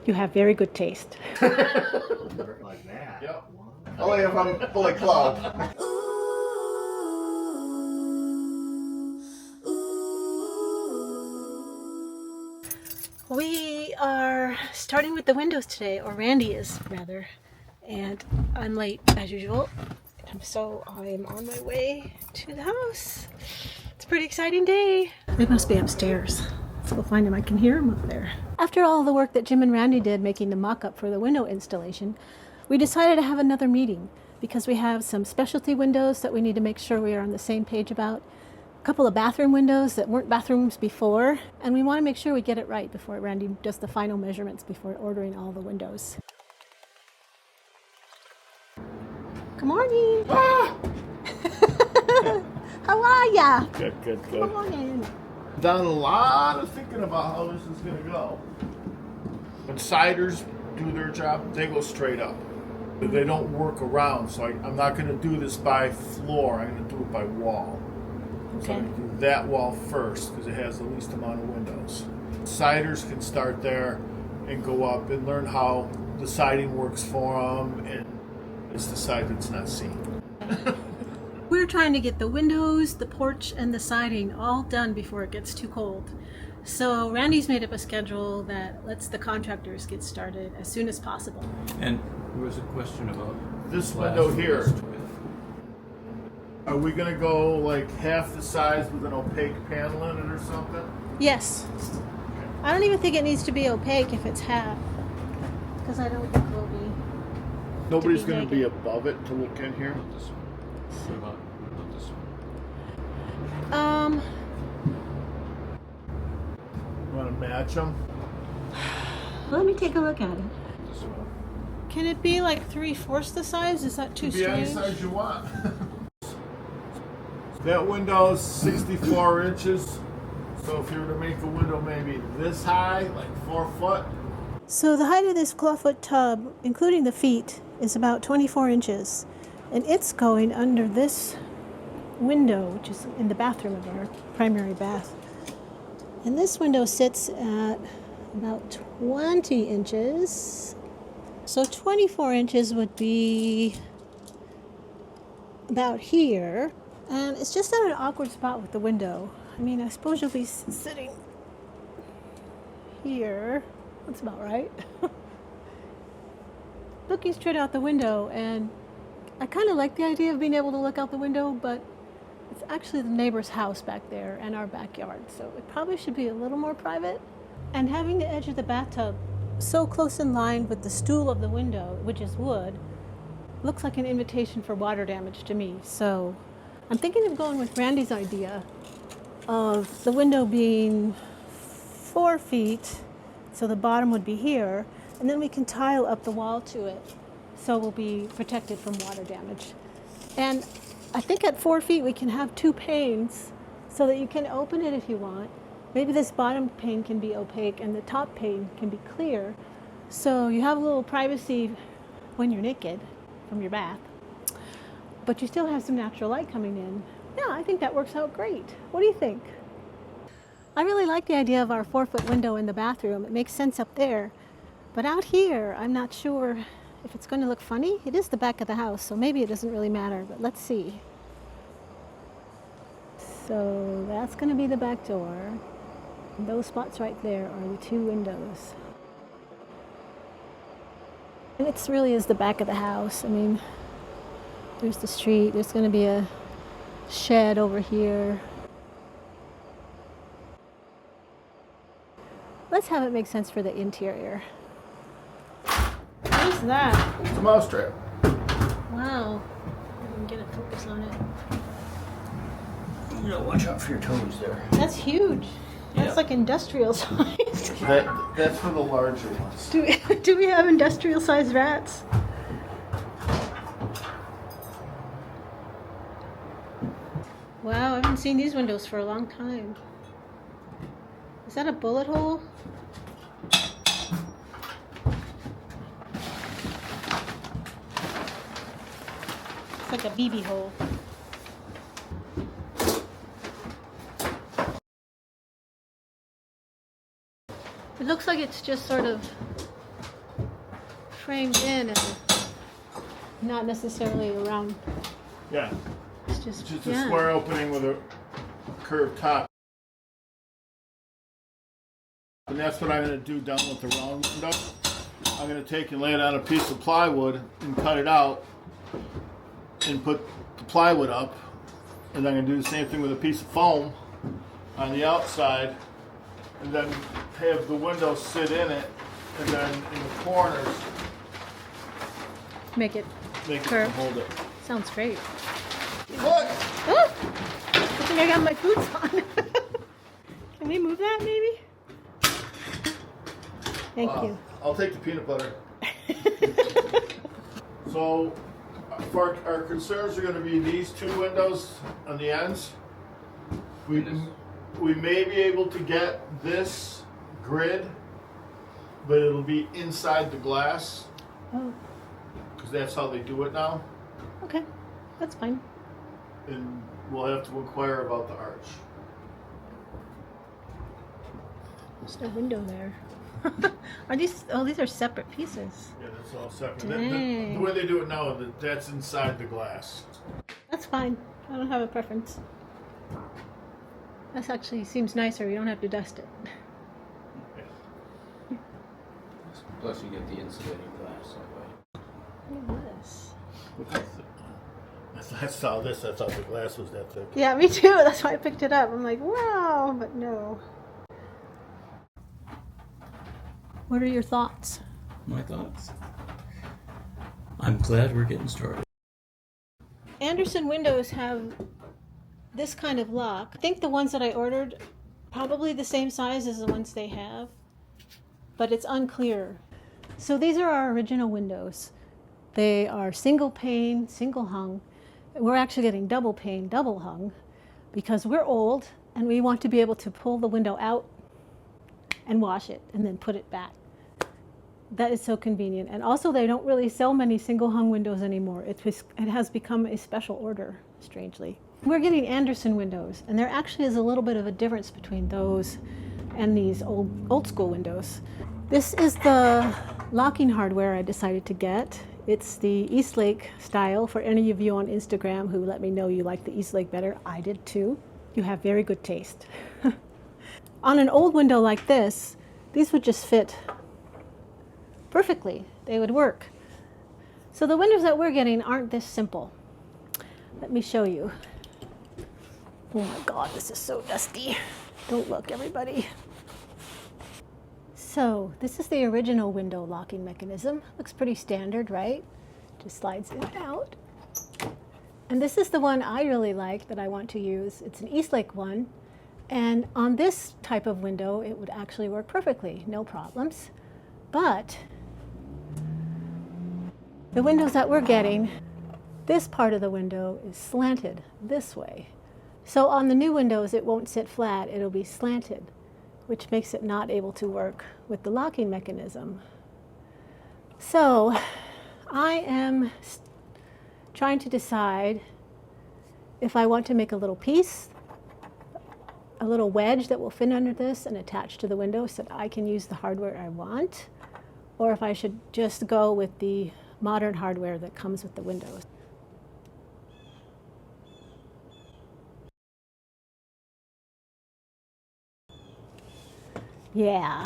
You have very good taste. Like that. Yep. Wow. Only if I'm fully clothed. We are starting with the windows today, or Randy is rather, and I'm late as usual, so I am on my way to the house. It's a pretty exciting day. They must be upstairs. Let's go find them. I can hear them up there. After all the work that Jim and Randy did making the mock-up for the window installation, we decided to have another meeting because we have some specialty windows that we need to make sure we are on the same page about. A couple of bathroom windows that weren't bathrooms before, and we want to make sure we get it right before Randy does the final measurements before ordering all the windows. Good morning. Ah! How are ya? Good. Come on in. Done a lot of thinking about how this is gonna go. When siders do their job, they go straight up. They don't work around, so I'm not gonna do this by floor, I'm gonna do it by wall. So I'm gonna do that wall first, because it has the least amount of windows. Siders can start there and go up and learn how the siding works for them, and it's the side that's not seen. We're trying to get the windows, the porch, and the siding all done before it gets too cold. So Randy's made up a schedule that lets the contractors get started as soon as possible. And there was a question about This glass window here, width. are we gonna go like half the size with an opaque panel in it or something? Yes. I don't even think it needs to be opaque if it's half, because I don't think we'll be. Nobody's To be gonna be naked. above it to look in here. This one. What about this one? Want to match them? Let me take a look at it. This one. Can it be like 3/4 the size? Is that too Be any strange? size you want. That window is 64 inches. So if you were to make a window maybe this high, like 4 foot, So the height of this clawfoot tub, including the feet, is about 24 inches. And it's going under this window, which is in the bathroom of our primary bath. And this window sits at about 20 inches. So 24 inches would be about here. And it's just at an awkward spot with the window. I mean, I suppose you'll be sitting here. That's about right. Looking straight out the window, and I kind of like the idea of being able to look out the window, but it's actually the neighbor's house back there and our backyard, so it probably should be a little more private. And having the edge of the bathtub so close in line with the stool of the window, which is wood, looks like an invitation for water damage to me. So I'm thinking of going with Randy's idea of the window being 4 feet, so the bottom would be here, and then we can tile up the wall to it, so we'll be protected from water damage. And I think at 4 feet we can have 2 panes so that you can open it if you want. Maybe this bottom pane can be opaque and the top pane can be clear, so you have a little privacy when you're naked from your bath, but you still have some natural light coming in. Yeah, I think that works out great. What do you think? I really like the idea of our 4-foot window in the bathroom. It makes sense up there. But out here, I'm not sure if it's going to look funny. It is the back of the house, so maybe it doesn't really matter, but let's see. So that's going to be the back door. And those spots right there are the 2 windows. And it really is the back of the house. I mean, there's the street. There's going to be a shed over here. Let's have it make sense for the interior. What is that? it's a mouse trap. Wow. I can get a focus on it. You gotta watch out for your toes there. That's huge. That's Yeah. like industrial sized. That's for the larger ones. Do we have industrial sized rats? Wow, I haven't seen these windows for a long time. Is that a bullet hole? It's like a BB hole. It looks like it's just sort of framed in and not necessarily around. Yeah, It's just a square opening with a curved top. And that's what I'm going to do down with the round window. I'm going to take and lay it on a piece of plywood and cut it out and put the plywood up. And I'm going to do the same thing with a piece of foam on the outside, and then have the window sit in it, and then in the corners make it make it curved. hold it. Sounds great. Look! Oh! I think I got my boots on. Can we move that maybe? Thank you. I'll take the peanut butter. So, for our concerns are going to be these two windows on the ends. We may be able to get this grid, but it'll be inside the glass Oh, because that's how they do it now. okay. That's fine. And we'll have to inquire about the arch. There's no window there. Are these? Oh, these are separate pieces. Yeah, that's all separate. Dang. The way they do it now, that's inside the glass. That's fine. I don't have a preference. This actually seems nicer. You don't have to dust it. Plus you get the insulating glass that way. Look at this. I saw this. I thought the glass was that thick. Yeah, me too. That's why I picked it up. I'm like, wow, but no. What are your thoughts? My thoughts? I'm glad we're getting started. Andersen windows have this kind of lock. I think the ones that I ordered, probably the same size as the ones they have, but it's unclear. So these are our original windows. They are single pane, single hung. We're actually getting double pane, double hung, because we're old and we want to be able to pull the window out and wash it and then put it back. That is so convenient. And also they don't really sell many single hung windows anymore. It has become a special order, strangely. We're getting Andersen windows, and there actually is a little bit of a difference between those and these old school windows. This is the locking hardware I decided to get. It's the Eastlake style. For any of you on Instagram who let me know you like the Eastlake better, I did too. You have very good taste. On an old window like this, these would just fit perfectly. They would work. So the windows that we're getting aren't this simple. Let me show you. Oh my God, this is so dusty. Don't look, everybody. So this is the original window locking mechanism. Looks pretty standard, right? Just slides in and out. And this is the one I really like that I want to use. It's an Eastlake one. And on this type of window, it would actually work perfectly, no problems. But the windows that we're getting, this part of the window is slanted this way. So on the new windows, it won't sit flat, it'll be slanted, which makes it not able to work with the locking mechanism. So I am trying to decide if I want to make a little piece, a little wedge that will fit under this and attach to the window so that I can use the hardware I want, or if I should just go with the modern hardware that comes with the windows. Yeah,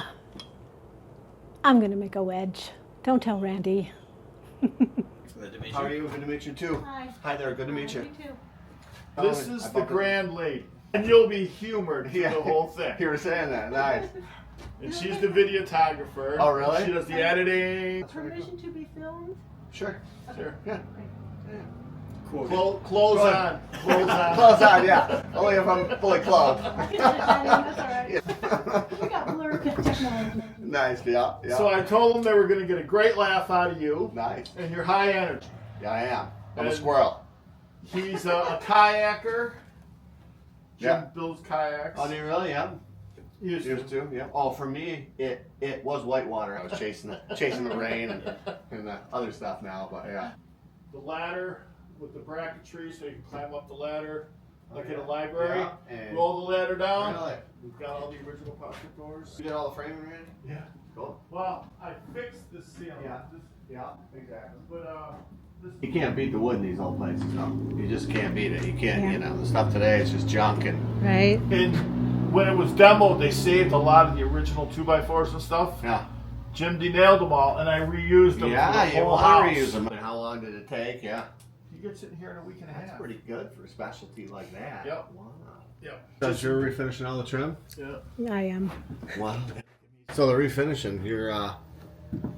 I'm gonna make a wedge. Don't tell Randy. How are you? Good to meet you too. Hi. Hi there. Good to meet you. This is the grand lady, and you'll be humored through the whole thing. You were saying that. Nice. And she's the videographer. Oh, really? She does the editing. Permission to be filmed? Sure. Sure. Yeah. Clothes Go on. ahead. Clothes on. Clothes on, yeah. Only if I'm fully clothed. That's all right. We got blurred technology. Nice. Yeah. Yeah. So I told them they were going to get a great laugh out of you, Nice. and you're high energy. Yeah, I am. I'm a And- squirrel. He's a kayaker. Jim Yeah. builds kayaks. Oh, do you really? Yeah. Used Used to. Yeah. Oh, for me, it was whitewater. I was chasing the rain and the other stuff now, but yeah. The ladder with the bracketry, so you can climb up the ladder like in a library. Yeah, and- Roll the ladder down. Really? We've got all the original pocket doors. You did all the framing ready? Yeah. Cool. Well, I fixed the ceiling. Yeah. Yeah, exactly. But you can't beat the wood in these old places, though. You just can't beat it. You can't, you know, the stuff today is just junk and. Right. And when it was demoed, they saved a lot of the original 2x4s and stuff. Yeah. Jim denailed them all, and I reused them. Yeah, for the you whole want house. to reuse them. And how long did it take? Yeah. You get sitting here in a week and a half. That's pretty good for a specialty like that. Yep. Wow. Yep. So you're refinishing all the trim? Yeah. I am. Wow. So the refinishing,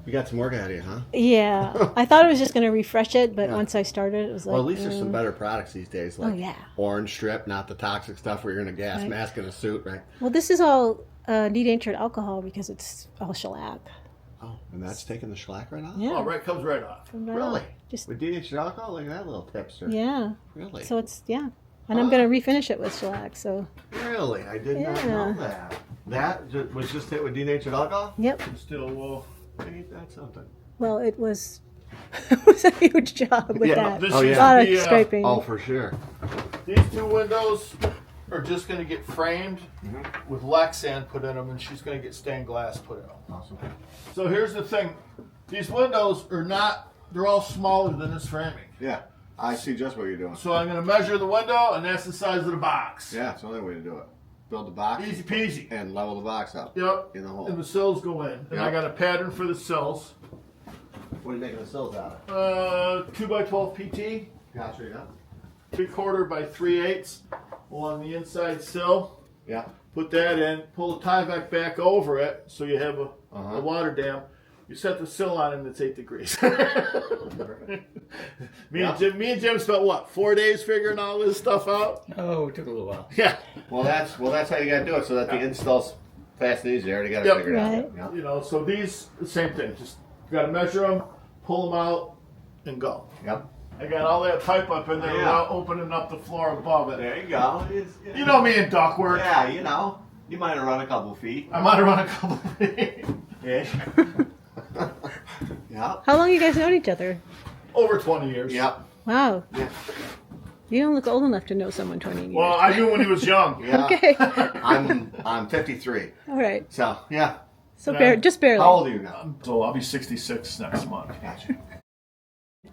you got some work ahead of you, huh? Yeah. I thought I was just going to refresh it, but Yeah. once I started, it was like. Well, at least there's some better products these days, like yeah. orange strip, not the toxic stuff where you're in a gas Right. mask and a suit, right? Well, this is all denatured alcohol because it's all shellac. Oh, and that's taking the shellac right off? Yeah. Oh, right, comes right off. From right Really? on. Just With denatured alcohol? Look at that little tipster. yeah. Really? So it's and I'm going to refinish it with shellac. So Really? I did not Yeah. know that. That was just hit with denatured alcohol? yep. Still, Ain't that something? Well, it was it was a huge job with Yeah, that. this Oh, used A lot to of be, scraping. Oh, for sure. these two windows are just going to get framed Mm-hmm. with Lexan put in them, and she's going to get stained glass put in them. Awesome. So here's the thing. These windows are not, they're all smaller than this framing. Yeah, I see just what you're doing. So I'm going to measure the window, and that's the size of the box. Yeah, it's the only way to do it. Build the box Easy peasy. and level the box up. Yep. In the hole. And the sills go in. And I Yep. got a pattern for the sills. What are you making the sills out of? 2x12 PT, Gotcha, yeah. 3/4 by 3/8 along the inside sill. Yeah. Put that in, pull the Tyvek back over it so you have a Uh-huh. water dam. You set the sill on and it's 8 degrees. me and Jim spent what, 4 days figuring all this stuff out? Oh, it took a little while. Yeah. Well, that's how you got to do it so that the install's fast and easy. You already got to Yep. figure it out. Right. Yeah. You know, so these, the same thing. Just got to measure them, pull them out, and go. Yep. I got all that pipe up in there Yeah. without opening up the floor above it. There you go. You know me in ductwork. Yeah, you know. You might have run a couple feet. I might have run a couple of feet. Ish. Yep. How long you guys known each other? Over 20 years. Yep. Wow. Yeah. You don't look old enough to know someone 20 years. Well, I knew when he was young. Yeah. Okay. I'm 53. All right. So yeah. So Yeah. just barely. How old are you now? So I'll be 66 next month. Gotcha.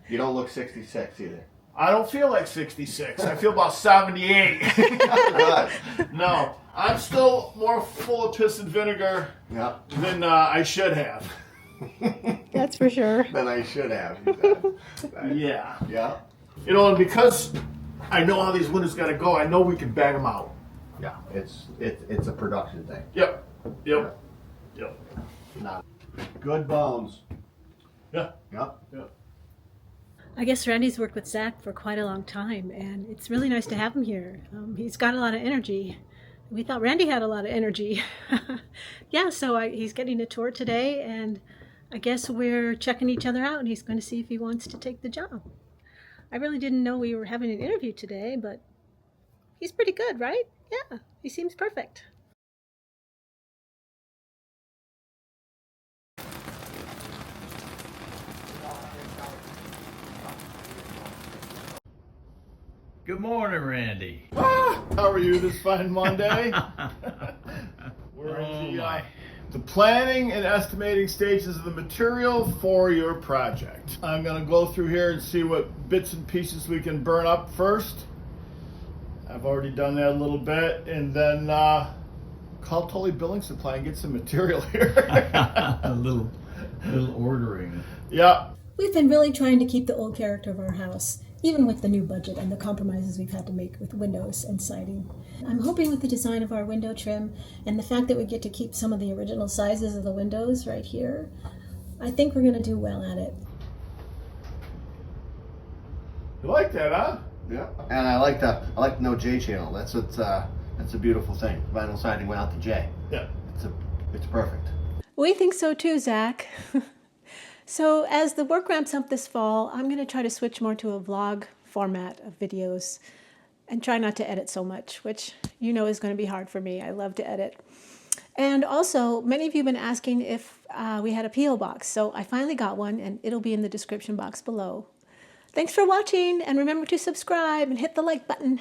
You don't look 66 either. I don't feel like 66. I feel about 78. Good. No, I'm still more full of piss and vinegar Yep. than I should have. That's for sure. Then I should have. You said. Yeah. Yeah. You know, and because I know how these windows got to go, I know we can bag them out. Yeah. It's a production thing. Yep. Yep. Yep. Not good bones. Yeah. Yep. Yep. I guess Randy's worked with Zach for quite a long time, and it's really nice to have him here. He's got a lot of energy. We thought Randy had a lot of energy. Yeah, so he's getting a tour today, and I guess we're checking each other out, and he's going to see if he wants to take the job. I really didn't know we were having an interview today, but he's pretty good, right? Yeah, he seems perfect. Good morning, Randy. How are you this fine Monday? We're in the planning and estimating stages of the material for your project. I'm going to go through here and see what bits and pieces we can burn up first. I've already done that a little bit, and then call Tully Building Supply and get some material here. a little ordering. Yeah. We've been really trying to keep the old character of our house, even with the new budget and the compromises we've had to make with windows and siding. I'm hoping with the design of our window trim and the fact that we get to keep some of the original sizes of the windows right here, I think we're going to do well at it. You like that, huh? Yeah. And I like the no J channel. That's a beautiful thing. Vinyl siding without the J. Yeah. It's perfect. We think so too, Zach. So as the work ramps up this fall, I'm going to try to switch more to a vlog format of videos and try not to edit so much, which you know is going to be hard for me. I love to edit. And also, many of you have been asking if we had a P.O. box, so I finally got one, and it'll be in the description box below. Thanks for watching, and remember to subscribe and hit the like button.